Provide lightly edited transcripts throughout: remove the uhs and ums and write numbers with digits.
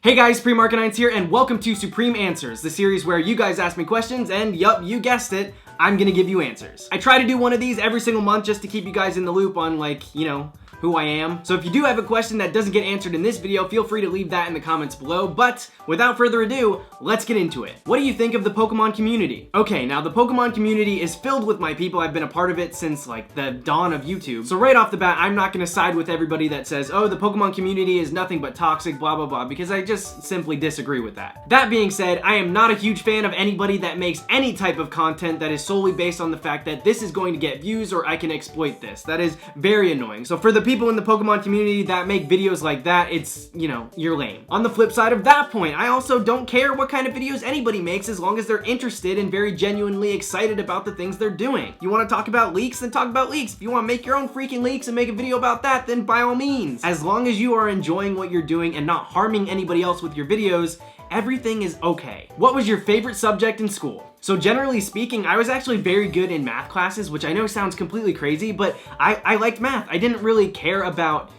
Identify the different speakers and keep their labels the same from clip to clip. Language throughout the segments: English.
Speaker 1: Hey guys, Pre-Marketines here, and welcome to Supreme Answers, the series where you guys ask me questions, and yup, you guessed it, I'm gonna give you answers. I try to do one of these every single month just to keep you guys in the loop on, who I am. So if you do have a question that doesn't get answered in this video, feel free to leave that in the comments below. But without further ado, let's get into it. What do you think of the Pokemon community? Okay, now the Pokemon community is filled with my people. I've been a part of it since like the dawn of YouTube. So right off the bat, I'm not gonna side with everybody that says, oh, the Pokemon community is nothing but toxic, blah, blah, blah, because I just simply disagree with that. That being said, I am not a huge fan of anybody that makes any type of content that is solely based on the fact that this is going to get views or I can exploit this. That is very annoying. So for the people in the Pokemon community that make videos like that, it's, you're lame. On the flip side of that point, I also don't care what kind of videos anybody makes as long as they're interested and very genuinely excited about the things they're doing. You want to talk about leaks, then talk about leaks. If you want to make your own freaking leaks and make a video about that, then by all means. As long as you are enjoying what you're doing and not harming anybody else with your videos, everything is okay. What was your favorite subject in school? So generally speaking, I was actually very good in math classes, which I know sounds completely crazy, but I liked math. I didn't really care about,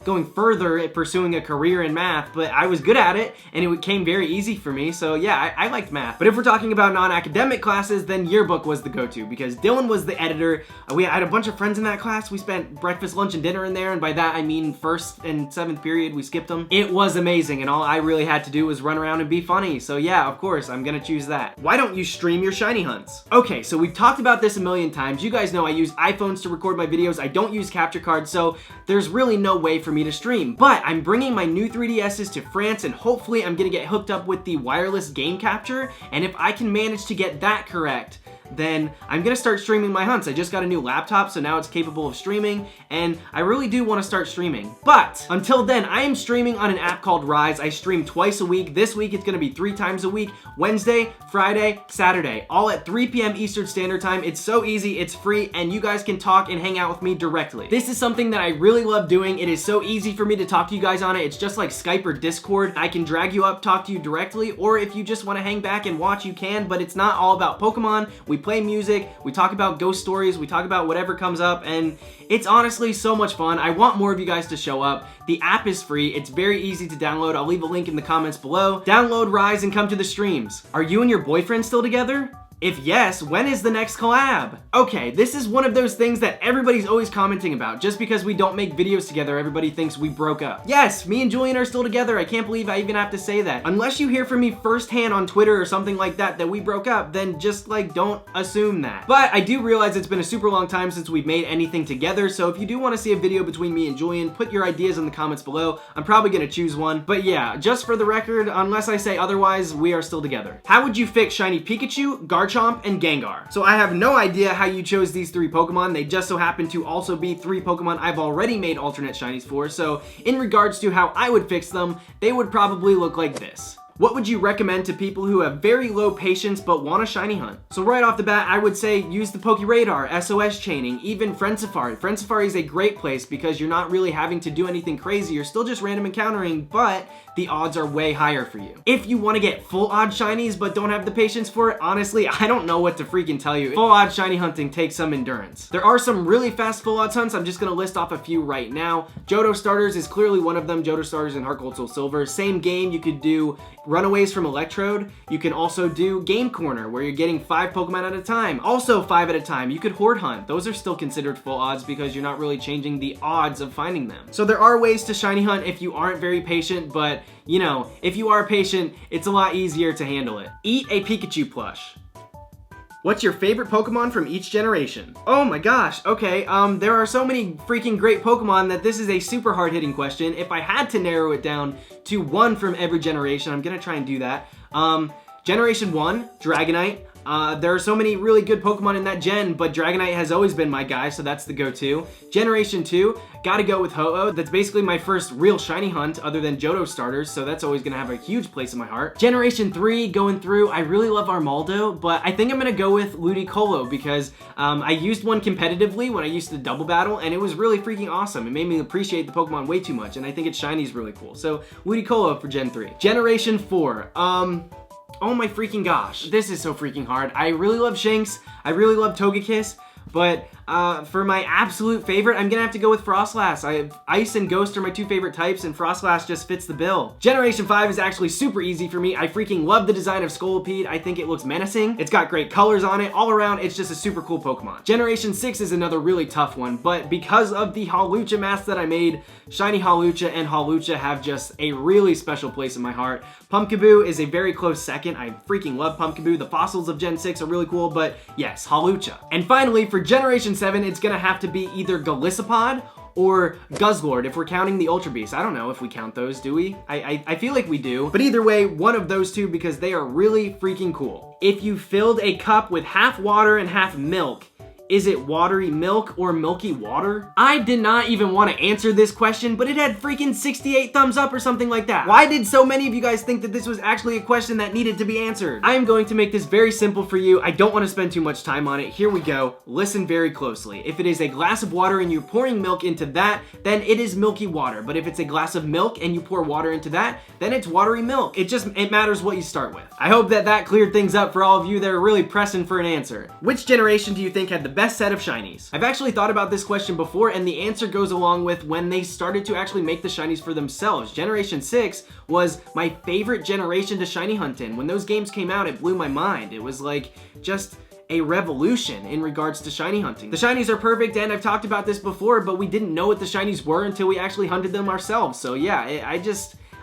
Speaker 1: going further at pursuing a career in math, but I was good at it and it came very easy for me. So yeah, I liked math. But if we're talking about non-academic classes, then yearbook was the go-to because Dylan was the editor. I had a bunch of friends in that class. We spent breakfast, lunch, and dinner in there. And by that, I mean first and seventh period, we skipped them. It was amazing. And all I really had to do was run around and be funny. So yeah, of course, I'm gonna choose that. Why don't you stream your shiny hunts? Okay, so we've talked about this a million times. You guys know I use iPhones to record my videos. I don't use capture cards, so there's really no way for me to stream. But I'm bringing my new 3DSs to France, and hopefully I'm gonna get hooked up with the wireless game capture, and if I can manage to get that correct, then I'm gonna start streaming my hunts. I just got a new laptop, so now it's capable of streaming, and I really do wanna start streaming. But until then, I am streaming on an app called Rise. I stream twice a week. This week it's gonna be 3 times a week, Wednesday, Friday, Saturday, all at 3 p.m. Eastern Standard Time. It's so easy, it's free, and you guys can talk and hang out with me directly. This is something that I really love doing. It is so easy for me to talk to you guys on it. It's just like Skype or Discord. I can drag you up, talk to you directly, or if you just wanna hang back and watch, you can, but it's not all about Pokemon. We play music, we talk about ghost stories, we talk about whatever comes up, and it's honestly so much fun. I want more of you guys to show up. The app is free, it's very easy to download. I'll leave a link in the comments below. Download Rise and come to the streams. Are you and your boyfriend still together? If yes, when is the next collab? Okay, this is one of those things that everybody's always commenting about. Just because we don't make videos together, everybody thinks we broke up. Yes, me and Julian are still together. I can't believe I even have to say that. Unless you hear from me firsthand on Twitter or something like that we broke up, then just don't assume that. But I do realize it's been a super long time since we've made anything together, so if you do want to see a video between me and Julian, put your ideas in the comments below. I'm probably gonna choose one. But yeah, just for the record, unless I say otherwise, we are still together. How would you fix shiny Pikachu, Garchomp, and Gengar? So I have no idea how you chose these 3 Pokemon. They just so happen to also be 3 Pokemon I've already made alternate shinies for. So in regards to how I would fix them, they would probably look like this. What would you recommend to people who have very low patience but want a shiny hunt? So right off the bat, I would say use the Pokeradar, SOS chaining, even Friend Safari. Friend Safari is a great place because you're not really having to do anything crazy. You're still just random encountering, but the odds are way higher for you. If you want to get full odd shinies but don't have the patience for it, honestly, I don't know what to freaking tell you. Full odd shiny hunting takes some endurance. There are some really fast full odds hunts. I'm just gonna list off a few right now. Dodo Starters is clearly one of them. Dodo Starters and Heart Gold Soul Silver. Same game, you could do Runaways from Electrode. You can also do Game Corner, where you're getting 5 Pokemon at a time. Also 5 at a time. You could Horde Hunt. Those are still considered full odds because you're not really changing the odds of finding them. So there are ways to shiny hunt if you aren't very patient, but if you are patient, it's a lot easier to handle it. Eat a Pikachu Plush. What's your favorite Pokemon from each generation? Oh my gosh, okay, there are so many freaking great Pokemon that this is a super hard-hitting question. If I had to narrow it down to one from every generation, I'm gonna try and do that. Generation 1, Dragonite. There are so many really good Pokemon in that gen, but Dragonite has always been my guy, so that's the go-to. Generation 2, gotta go with Ho-Oh. That's basically my first real shiny hunt other than Dodo Starters, so that's always gonna have a huge place in my heart. Generation 3, going through, I really love Armaldo, but I think I'm gonna go with Ludicolo because I used one competitively when I used to double battle, and it was really freaking awesome. It made me appreciate the Pokemon way too much, and I think its shiny is really cool. So Ludicolo for Gen 3. Generation 4, oh my freaking gosh. This is so freaking hard. I really love Shanks. I really love Togekiss. But for my absolute favorite, I'm gonna have to go with Frostlass. Ice and Ghost are my two favorite types, and Frostlass just fits the bill. Generation 5 is actually super easy for me. I freaking love the design of Scolipede. I think it looks menacing. It's got great colors on it. All around, it's just a super cool Pokemon. Generation 6 is another really tough one, but because of the Hawlucha mask that I made, Shiny Hawlucha and Hawlucha have just a really special place in my heart. Pumpkaboo is a very close second. I freaking love Pumpkaboo. The fossils of Gen 6 are really cool, but yes, Hawlucha. And finally, for Generation 7, it's gonna have to be either Golisopod or Guzzlord, if we're counting the Ultra Beasts. I don't know if we count those, do we? I feel like we do. But either way, one of those two, because they are really freaking cool. If you filled a cup with half water and half milk, is it watery milk or milky water? I did not even want to answer this question, but it had freaking 68 thumbs up or something like that. Why did so many of you guys think that this was actually a question that needed to be answered? I am going to make this very simple for you. I don't want to spend too much time on it. Here we go. Listen very closely. If it is a glass of water and you're pouring milk into that, then it is milky water. But if it's a glass of milk and you pour water into that, then it's watery milk. It matters what you start with. I hope that cleared things up for all of you that are really pressing for an answer. Which generation do you think had the best set of shinies? I've actually thought about this question before, and the answer goes along with when they started to actually make the shinies for themselves. Generation 6 was my favorite generation to shiny hunt in. When those games came out, it blew my mind. It was like just a revolution in regards to shiny hunting. The shinies are perfect, and I've talked about this before, but we didn't know what the shinies were until we actually hunted them ourselves. So yeah,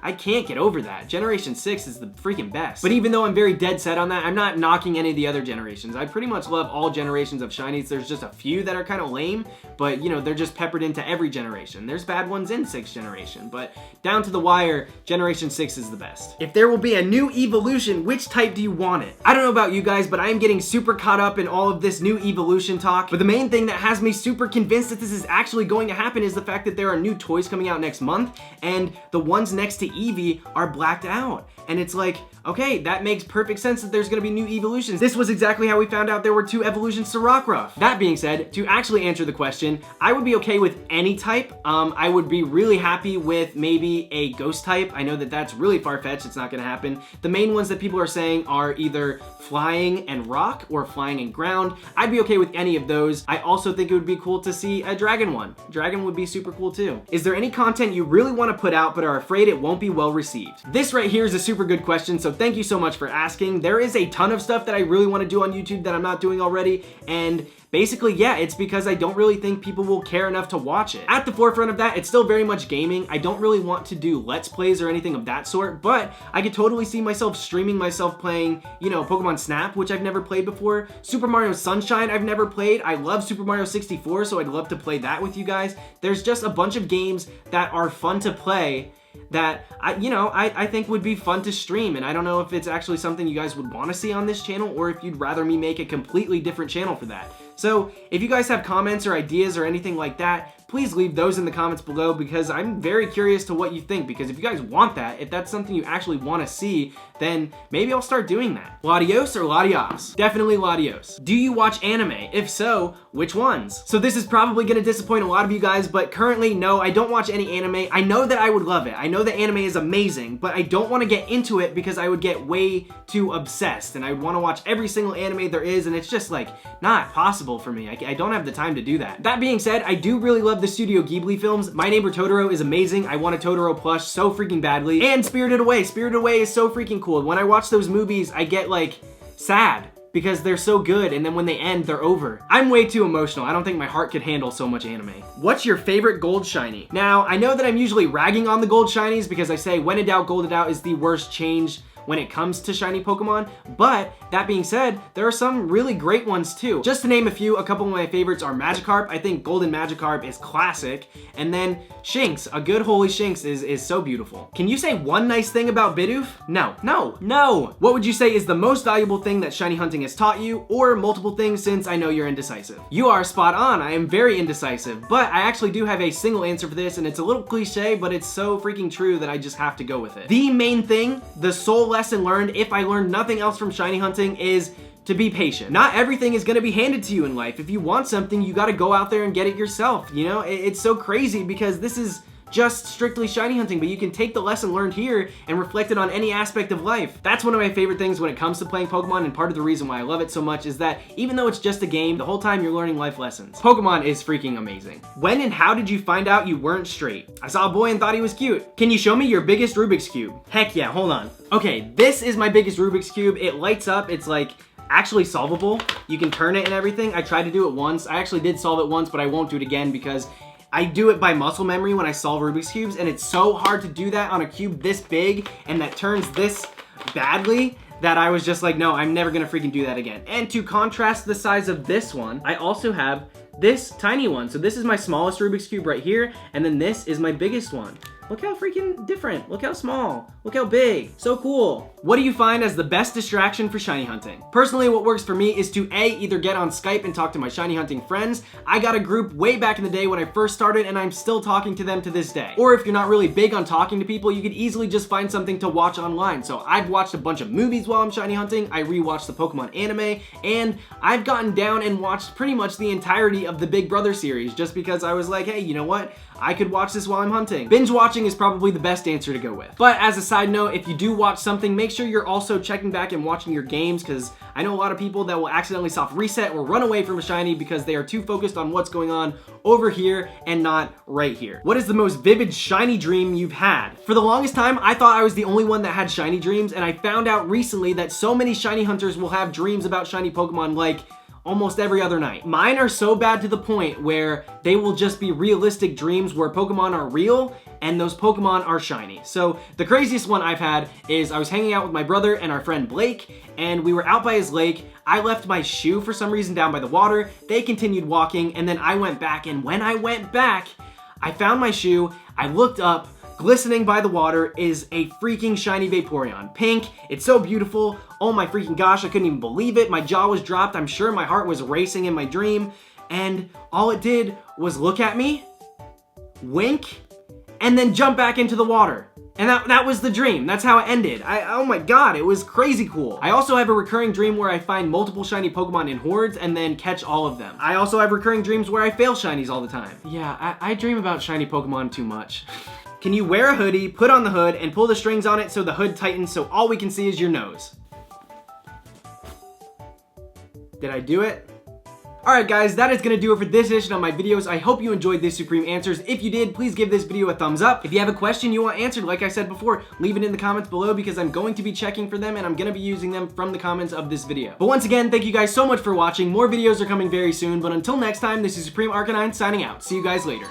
Speaker 1: I can't get over that. Generation 6 is the freaking best. But even though I'm very dead set on that, I'm not knocking any of the other generations. I pretty much love all generations of shinies. There's just a few that are kind of lame, but you know, they're just peppered into every generation. There's bad ones in 6th generation, but down to the wire, Generation 6 is the best. If there will be a new Eeveelution, which type do you want it? I don't know about you guys, but I am getting super caught up in all of this new Eeveelution talk. But the main thing that has me super convinced that this is actually going to happen is the fact that there are new toys coming out next month, and the ones next to Eevee are blacked out. And it's like, okay, that makes perfect sense that there's gonna be new Eeveelutions. This was exactly how we found out there were 2 evolutions to Rockruff. That being said, to actually answer the question, I would be okay with any type. I would be really happy with maybe a ghost type. I know that that's really far-fetched, it's not gonna happen. The main ones that people are saying are either flying and rock or flying and ground. I'd be okay with any of those. I also think it would be cool to see a dragon one. Dragon would be super cool too. Is there any content you really wanna put out but are afraid it won't be well received? This right here is a super good question, so thank you so much for asking. There is a ton of stuff that I really want to do on YouTube that I'm not doing already, and basically, yeah, it's because I don't really think people will care enough to watch it. At the forefront of that, it's still very much gaming. I don't really want to do Let's Plays or anything of that sort, but I could totally see myself streaming myself playing, you know, Pokemon Snap, which I've never played before. Super Mario Sunshine, I've never played. I love Super Mario 64, so I'd love to play that with you guys. There's just a bunch of games that are fun to play that I think would be fun to stream, and I don't know if it's actually something you guys would want to see on this channel or if you'd rather me make a completely different channel for that. So if you guys have comments or ideas or anything like that, please leave those in the comments below, because I'm very curious to what you think, because if you guys want that, if that's something you actually want to see, then maybe I'll start doing that. Latios or Latios? Definitely Latios. Do you watch anime? If so, which ones? So this is probably gonna disappoint a lot of you guys, but currently, no, I don't watch any anime. I know that I would love it. I know that anime is amazing, but I don't want to get into it because I would get way too obsessed, and I would want to watch every single anime there is, and it's just like not possible for me. I don't have the time to do that. That being said, I do really love the Studio Ghibli films. My Neighbor Totoro is amazing. I want a Totoro plush so freaking badly. And Spirited Away. Spirited Away is so freaking cool. When I watch those movies, I get like sad because they're so good, and then when they end, they're over. I'm way too emotional. I don't think my heart could handle so much anime. What's your favorite gold shiny? Now, I know that I'm usually ragging on the gold shinies because I say when in doubt, gold in doubt is the worst change when it comes to shiny Pokemon, but that being said, there are some really great ones too. Just to name a few, a couple of my favorites are Magikarp. I think Golden Magikarp is classic, and then Shinx. A good holy Shinx is so beautiful. Can you say one nice thing about Bidoof? No. What would you say is the most valuable thing that shiny hunting has taught you, or multiple things, since I know you're indecisive? You are spot on. I am very indecisive, but I actually do have a single answer for this, and it's a little cliche, but it's so freaking true that I just have to go with it. The main thing, the sole lesson learned, if I learned nothing else from shiny hunting, is to be patient. Not everything is gonna be handed to you in life. If you want something, you gotta go out there and get it yourself. You know, it's so crazy because this is just strictly shiny hunting, but you can take the lesson learned here and reflect it on any aspect of life. That's one of my favorite things when it comes to playing Pokemon, and part of the reason why I love it so much is that even though it's just a game, the whole time you're learning life lessons. Pokemon is freaking amazing. When and how did you find out you weren't straight? I saw a boy and thought he was cute. Can you show me your biggest Rubik's Cube? Heck yeah, hold on. Okay, this is my biggest Rubik's Cube. It lights up, it's like actually solvable. You can turn it and everything. I tried to do it once. I actually did solve it once, but I won't do it again because I do it by muscle memory when I solve Rubik's Cubes, and it's so hard to do that on a cube this big and that turns this badly that I was just like, no, I'm never gonna freaking do that again. And to contrast the size of this one, I also have this tiny one. So this is my smallest Rubik's Cube right here, and then this is my biggest one. Look how freaking different. Look how small. Look how big. So cool. What do you find as the best distraction for shiny hunting? Personally, what works for me is to either get on Skype and talk to my shiny hunting friends. I got a group way back in the day when I first started, and I'm still talking to them to this day. Or if you're not really big on talking to people, you could easily just find something to watch online. So I've watched a bunch of movies while I'm shiny hunting. I rewatched the Pokemon anime, and I've gotten down and watched pretty much the entirety of the Big Brother series just because I was like, hey, you know what? I could watch this while I'm hunting. Binge watching is probably the best answer to go with. But as a side note, if you do watch something, make sure you're also checking back and watching your games, because I know a lot of people that will accidentally soft reset or run away from a shiny because they are too focused on what's going on over here and not right here. What is the most vivid shiny dream you've had? For the longest time, I thought I was the only one that had shiny dreams, and I found out recently that so many shiny hunters will have dreams about shiny Pokemon like almost every other night. Mine are so bad to the point where they will just be realistic dreams where Pokemon are real and those Pokemon are shiny. So the craziest one I've had is I was hanging out with my brother and our friend Blake, and we were out by his lake. I left my shoe for some reason down by the water. They continued walking, and then I went back, and when I went back, I found my shoe. I looked up. Glistening by the water is a freaking shiny Vaporeon. Pink, it's so beautiful. Oh my freaking gosh, I couldn't even believe it. My jaw was dropped. I'm sure my heart was racing in my dream. And all it did was look at me, wink, and then jump back into the water. And that was the dream. That's how it ended. Oh my god, it was crazy cool. I also have a recurring dream where I find multiple shiny Pokemon in hordes and then catch all of them. I also have recurring dreams where I fail shinies all the time. Yeah, I dream about shiny Pokemon too much. Can you wear a hoodie, put on the hood, and pull the strings on it so the hood tightens so all we can see is your nose? Did I do it? Alright guys, that is going to do it for this edition of my videos. I hope you enjoyed this Supreme Answers. If you did, please give this video a thumbs up. If you have a question you want answered, like I said before, leave it in the comments below because I'm going to be checking for them and I'm going to be using them from the comments of this video. But once again, thank you guys so much for watching. More videos are coming very soon, but until next time, this is Supreme Arcanine signing out. See you guys later.